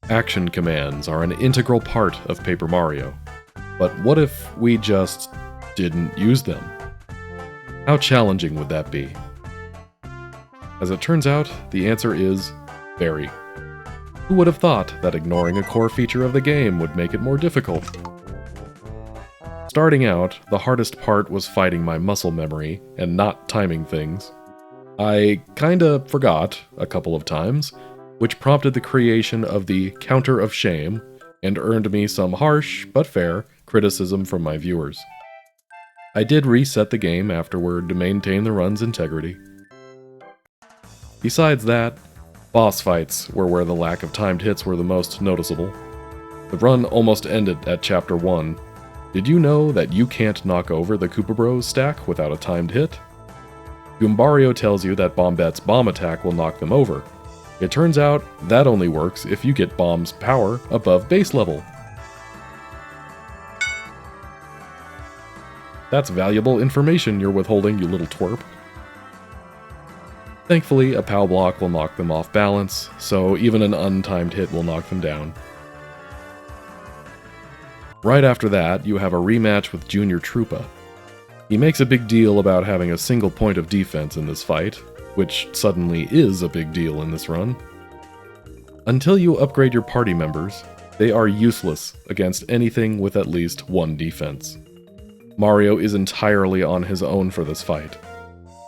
Action commands are an integral part of Paper Mario. But what if we just didn't use them? How challenging would that be? As it turns out, the answer is very. Who would have thought that ignoring a core feature of the game would make it more difficult? Starting out, the hardest part was fighting my muscle memory and not timing things. I kinda forgot a couple of times, which prompted the creation of the Counter of Shame and earned me some harsh, but fair, criticism from my viewers. I did reset the game afterward to maintain the run's integrity. Besides that, boss fights were where the lack of timed hits were the most noticeable. The run almost ended at Chapter 1. Did you know that you can't knock over the Koopa Bros stack without a timed hit? Goombario tells you that Bombette's bomb attack will knock them over. It turns out that only works if you get Bomb's power above base level. That's valuable information you're withholding, you little twerp. Thankfully, a POW block will knock them off balance, so even an untimed hit will knock them down. Right after that, you have a rematch with Junior Troopa. He makes a big deal about having a single point of defense in this fight, which suddenly is a big deal in this run. Until you upgrade your party members, they are useless against anything with at least one defense. Mario is entirely on his own for this fight.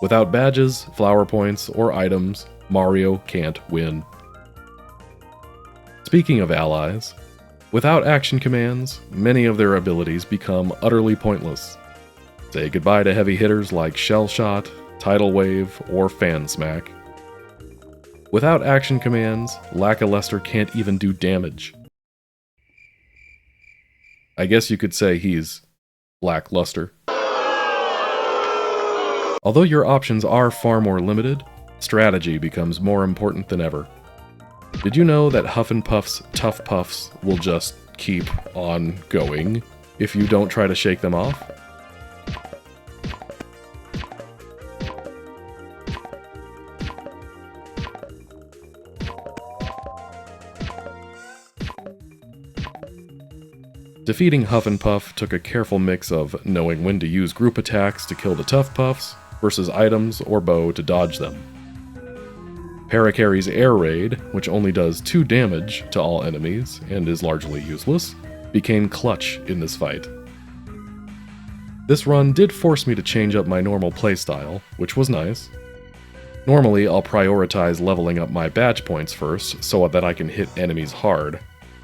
Without badges, flower points, or items, Mario can't win. Speaking of allies, without action commands, many of their abilities become utterly pointless. Say goodbye to heavy hitters like Shell Shot, Tidal Wave, or Fan Smack. Without action commands, Lackluster can't even do damage. I guess you could say he's lackluster. Although your options are far more limited, strategy becomes more important than ever. Did you know that Huff and Puff's Tough Puffs will just keep on going if you don't try to shake them off? Defeating Huff and Puff took a careful mix of knowing when to use group attacks to kill the Tough Puffs versus items or bow to dodge them. Parakarry's Air Raid, which only does 2 damage to all enemies and is largely useless, became clutch in this fight. This run did force me to change up my normal playstyle, which was nice. Normally, I'll prioritize leveling up my badge points first so that I can hit enemies hard.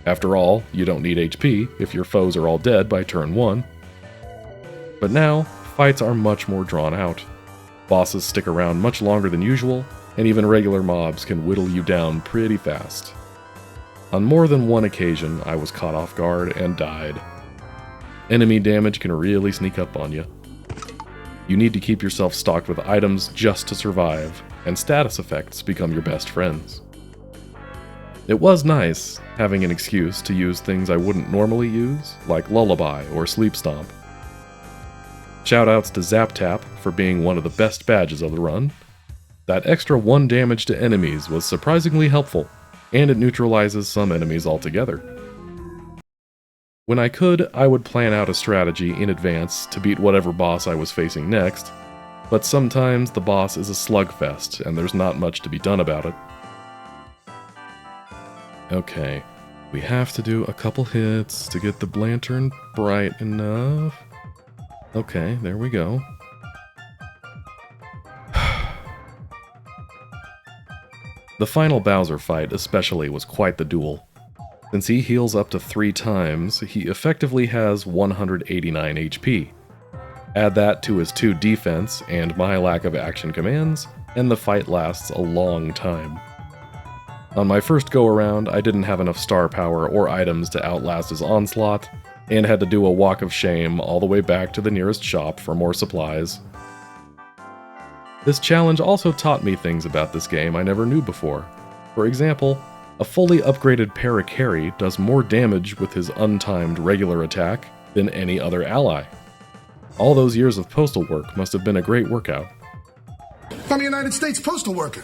After all, you don't need HP if your foes are all dead by turn 1. But now, fights are much more drawn out. Bosses stick around much longer than usual, and even regular mobs can whittle you down pretty fast. On more than one occasion, I was caught off guard and died. Enemy damage can really sneak up on you. You need to keep yourself stocked with items just to survive, and status effects become your best friends. It was nice having an excuse to use things I wouldn't normally use, like Lullaby or Sleep Stomp. Shoutouts to Zap Tap for being one of the best badges of the run. That extra 1 damage to enemies was surprisingly helpful, and it neutralizes some enemies altogether. When I could, I would plan out a strategy in advance to beat whatever boss I was facing next, but sometimes the boss is a slugfest and there's not much to be done about it. Okay, we have to do a couple hits to get the lantern bright enough. Okay, there we go. The final Bowser fight especially was quite the duel. Since he heals up to 3 times, he effectively has 189 HP. Add that to his 2 defense and my lack of action commands, and the fight lasts a long time. On my first go-around, I didn't have enough star power or items to outlast his onslaught, and had to do a walk of shame all the way back to the nearest shop for more supplies. This challenge also taught me things about this game I never knew before. For example, a fully upgraded Parakarry does more damage with his untimed regular attack than any other ally. All those years of postal work must have been a great workout. I'm a United States postal worker.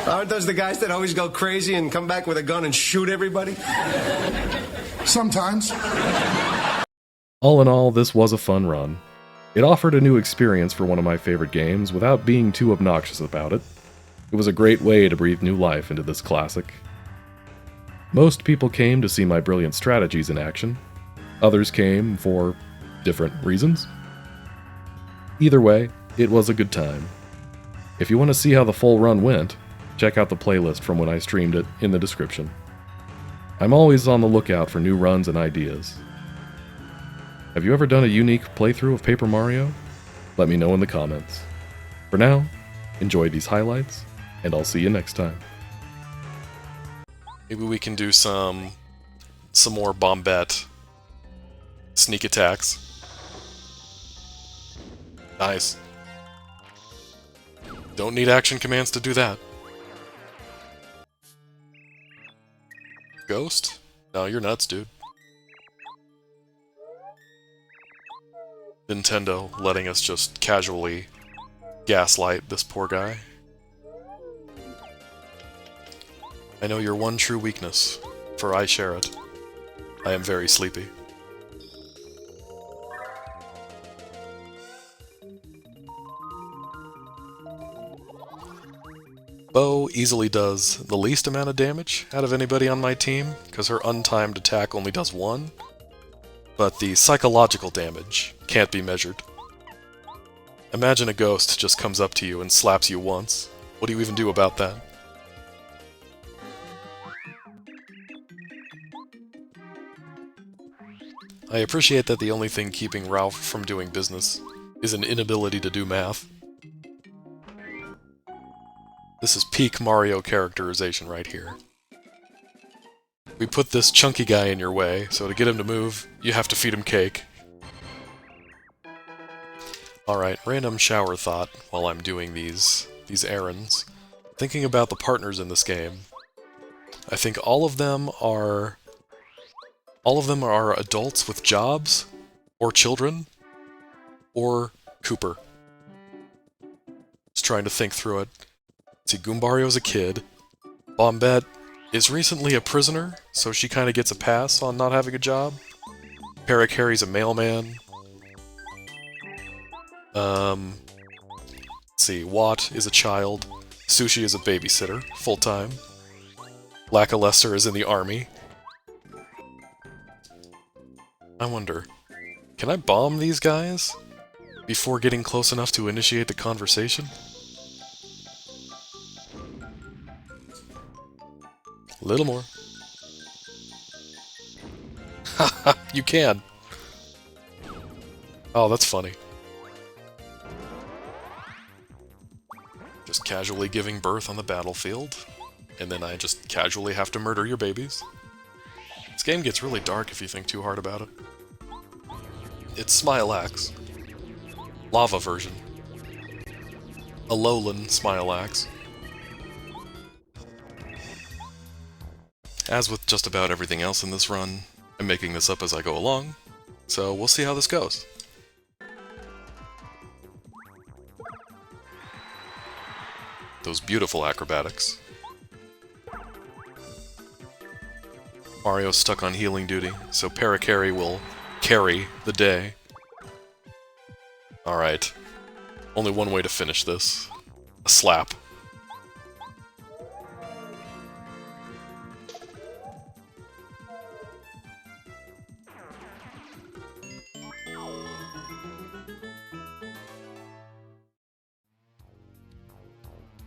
Aren't those the guys that always go crazy and come back with a gun and shoot everybody? Sometimes. All in all, this was a fun run. It offered a new experience for one of my favorite games without being too obnoxious about it. It was a great way to breathe new life into this classic. Most people came to see my brilliant strategies in action. Others came for different reasons. Either way, it was a good time. If you want to see how the full run went, check out the playlist from when I streamed it in the description. I'm always on the lookout for new runs and ideas. Have you ever done a unique playthrough of Paper Mario? Let me know in the comments. For now, enjoy these highlights, and I'll see you next time. Maybe we can do some more Bombette sneak attacks. Nice. Don't need action commands to do that. Ghost? No, you're nuts, dude. Nintendo letting us just casually gaslight this poor guy. I know your one true weakness, for I share it. I am very sleepy. Bo easily does the least amount of damage out of anybody on my team, because her untimed attack only does 1, but the psychological damage can't be measured. Imagine a ghost just comes up to you and slaps you once. What do you even do about that? I appreciate that the only thing keeping Ralph from doing business is an inability to do math. This is peak Mario characterization right here. We put this chunky guy in your way, so to get him to move, you have to feed him cake. Alright, random shower thought while I'm doing these errands. Thinking about the partners in this game, I think all of them are adults with jobs, or children, or Cooper. Just trying to think through it. See, Goombario's a kid. Bombette is recently a prisoner, so she kind of gets a pass on not having a job. Harry's a mailman. Let's see, Watt is a child. Sushi is a babysitter, full-time. Lackluster is in the army. I wonder, can I bomb these guys before getting close enough to initiate the conversation? A little more. Haha, you can! Oh, that's funny. Just casually giving birth on the battlefield, and then I just casually have to murder your babies. This game gets really dark if you think too hard about it. It's Smilax. Lava version. Alolan Smilax. As with just about everything else in this run, I'm making this up as I go along, so we'll see how this goes. Those beautiful acrobatics. Mario's stuck on healing duty, so Parakarry will carry the day. Alright. Only one way to finish this. A slap.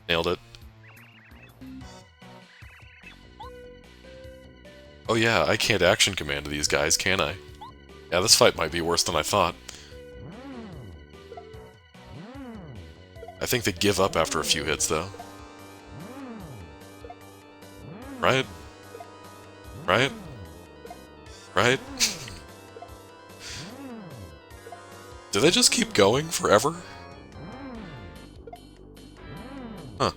Nailed it. Oh yeah, I can't action command these guys, can I? Yeah, this fight might be worse than I thought. I think they give up after a few hits, though. Right? Right? Right? Do they just keep going forever? Huh.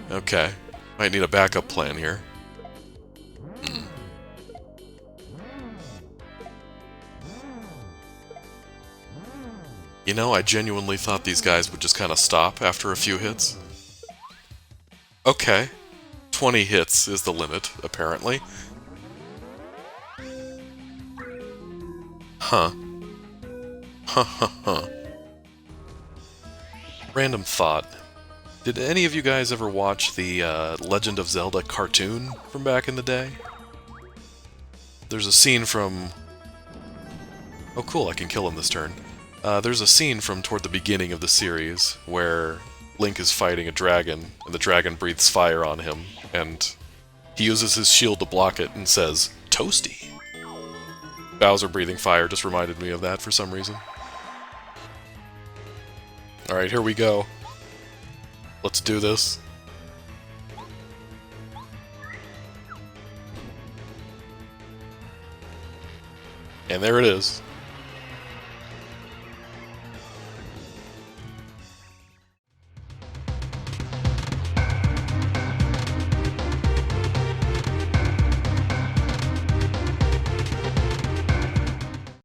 Okay. Might need a backup plan here. You know, I genuinely thought these guys would just kind of stop after a few hits. Okay. 20 hits is the limit, apparently. Huh. Huh, huh, huh. Random thought. Did any of you guys ever watch the Legend of Zelda cartoon from back in the day? There's a scene from... Oh cool, I can kill him this turn. There's a scene from toward the beginning of the series where Link is fighting a dragon, and the dragon breathes fire on him, and he uses his shield to block it and says, "Toasty." Bowser breathing fire just reminded me of that for some reason. Alright, here we go. Let's do this. And there it is.